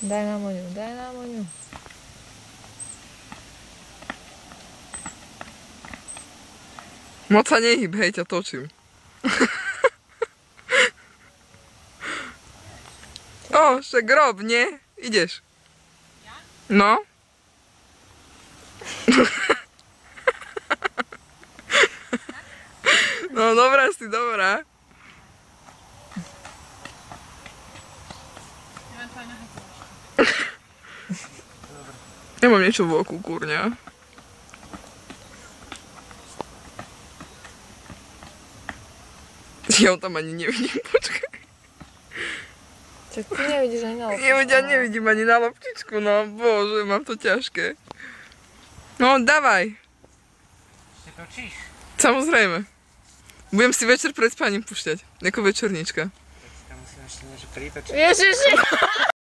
Daj na Moňu, daj na Moňu. Moc sa nehyb, hej, ťa točím. O, však rob, nie? Ideš. No? No, dobrá si, dobrá. Ja mám niečo v oku, kurňa. Ja ho tam ani nevidím, počkaj. Čak ty nevidíš ani na loptičku. Ja nevidím ani na loptičku, no bože, mám to ťažké. No, dávaj. Si točíš? Samozrejme. Budem si večer pred spaním púšťať, ako večerníčka. Tak tam musím ešte niečo pritočiť. Ježiši!